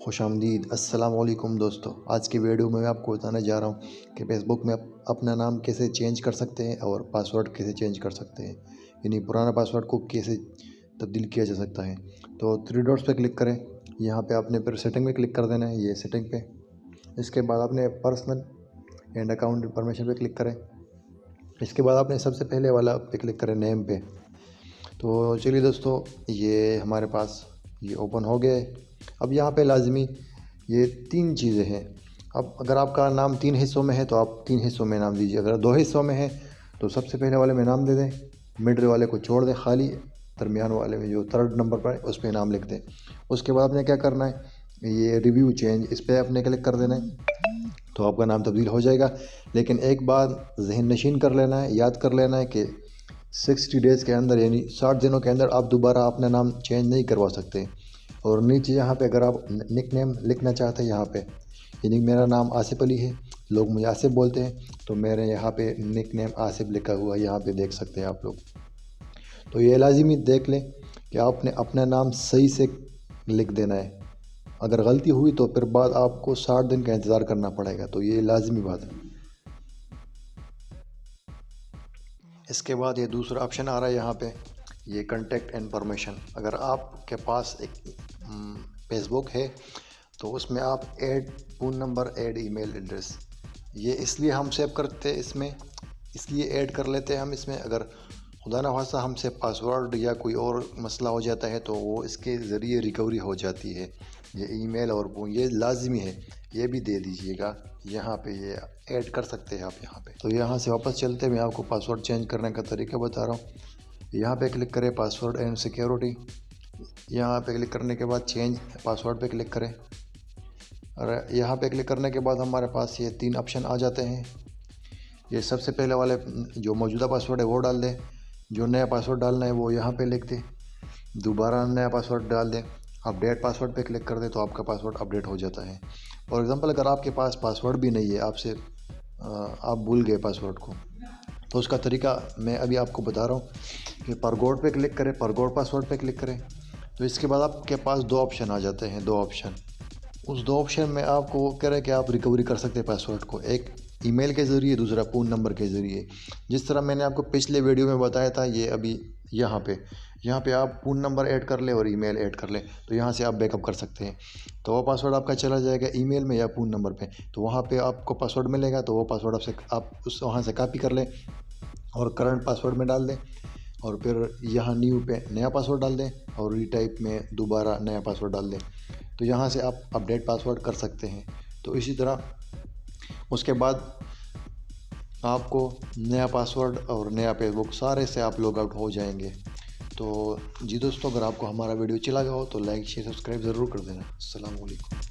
खुशामदीद अस्सलाम वालेकुम दोस्तों। आज की वीडियो में मैं आपको बताने जा रहा हूँ कि फेसबुक में आप अपना नाम कैसे चेंज कर सकते हैं और पासवर्ड कैसे चेंज कर सकते हैं, यानी पुराना पासवर्ड को कैसे तब्दील किया जा सकता है। तो थ्री डॉट्स पे क्लिक करें, यहाँ पे आपने फिर सेटिंग में क्लिक कर देना है, ये सेटिंग पे। इसके बाद आपने पर्सनल एंड अकाउंट इन्फॉर्मेशन पे क्लिक करें। इसके बाद आपने सबसे पहले वाला पे क्लिक करें, नेम पे। तो चलिए दोस्तों, ये हमारे पास ये ओपन हो गया है। अब यहाँ पे लाजमी ये तीन चीज़ें हैं। अब अगर आपका नाम तीन हिस्सों में है तो आप तीन हिस्सों में नाम दीजिए। अगर दो हिस्सों में है तो सबसे पहले वाले में नाम दे दें, मिडिल वाले को छोड़ दें खाली, दरमियान वाले में जो थर्ड नंबर पर है उस पर नाम लिख दें। उसके बाद आपने क्या करना है, ये रिव्यू चेंज, इस पर आपने क्लिक कर देना है तो आपका नाम तब्दील हो जाएगा। लेकिन एक बात जहन नशीन कर लेना है, याद कर लेना है कि 60 डेज़ के अंदर यानी 60 दिनों के अंदर आप दोबारा अपना नाम चेंज नहीं करवा सकते। और नीचे यहाँ पे अगर आप निक नेम लिखना चाहते हैं, यहाँ पे यानी मेरा नाम आसिफ अली है, लोग मुझे आसिफ बोलते हैं, तो मेरे यहाँ पे निक नेम आसिफ लिखा हुआ है, यहाँ पे देख सकते हैं आप लोग। तो ये लाजिमी देख लें कि आपने अपना नाम सही से लिख देना है। अगर गलती हुई तो फिर बाद आपको 60 दिन का इंतज़ार करना पड़ेगा, तो ये लाजिमी बात है। इसके बाद ये दूसरा ऑप्शन आ रहा है यहाँ पे, ये कॉन्टैक्ट इन्फॉर्मेशन। अगर आपके पास एक फेसबुक है तो उसमें आप add phone number, add email address, ये इसलिए हम सेव करते हैं इसमें, इसलिए ऐड कर लेते हैं हम इसमें। अगर खुदा न खास्ता हमसे पासवर्ड या कोई और मसला हो जाता है तो वो इसके ज़रिए रिकवरी हो जाती है। ये ईमेल और वो ये लाजमी है, ये भी दे दीजिएगा। यहाँ पे ये ऐड कर सकते हैं आप यहाँ पे। तो यहाँ से वापस चलते मैं आपको पासवर्ड चेंज करने का तरीका बता रहा हूँ। यहाँ पे क्लिक करें पासवर्ड एंड सिक्योरिटी। यहाँ पे क्लिक करने के बाद चेंज पासवर्ड पे क्लिक करें और यहाँ पे क्लिक करने के बाद हमारे पास ये तीन ऑप्शन आ जाते हैं। ये सबसे पहले वाले जो मौजूदा पासवर्ड है वो डाल दें, जो नया पासवर्ड डालना है वो यहाँ पे लिख दें, दोबारा नया पासवर्ड डाल दें, अपडेट पासवर्ड पे क्लिक कर दें तो आपका पासवर्ड अपडेट हो जाता है। फॉर एग्ज़ाम्पल अगर आपके पास पासवर्ड भी नहीं है, आपसे आप भूल गए पासवर्ड को, तो उसका तरीका मैं अभी आपको बता रहा हूँ कि फॉरगॉट पे क्लिक करें, फॉरगॉट पासवर्ड पे क्लिक करें। तो इसके बाद आपके पास दो ऑप्शन आ जाते हैं, दो ऑप्शन। उस दो ऑप्शन में आपको कह रहे हैं कि आप रिकवरी कर सकते हैं पासवर्ड को, एक ईमेल के ज़रिए, दूसरा फ़ोन नंबर के ज़रिए। जिस तरह मैंने आपको पिछले वीडियो में बताया था, ये अभी यहाँ पे आप फ़ोन नंबर ऐड कर लें और ईमेल ऐड कर लें तो यहाँ से आप बैकअप कर सकते हैं। तो वो पासवर्ड आपका चला जाएगा ईमेल में या फ़ोन नंबर पे, तो वहाँ पे आपको पासवर्ड मिलेगा। तो वो पासवर्ड आपसे आप उस वहाँ से कॉपी कर लें और करंट पासवर्ड में डाल दें और फिर यहाँ न्यू पे नया पासवर्ड डाल दें और रीटाइप में दोबारा नया पासवर्ड डाल दें। तो यहाँ से आप अपडेट पासवर्ड कर सकते हैं। तो इसी तरह उसके बाद आपको नया पासवर्ड और नया फेसबुक सारे से आप लॉग आउट हो जाएंगे। तो जी दोस्तों, अगर आपको हमारा वीडियो अच्छा लगा हो तो लाइक शेयर सब्सक्राइब ज़रूर कर देना। अस्सलाम वालेकुम।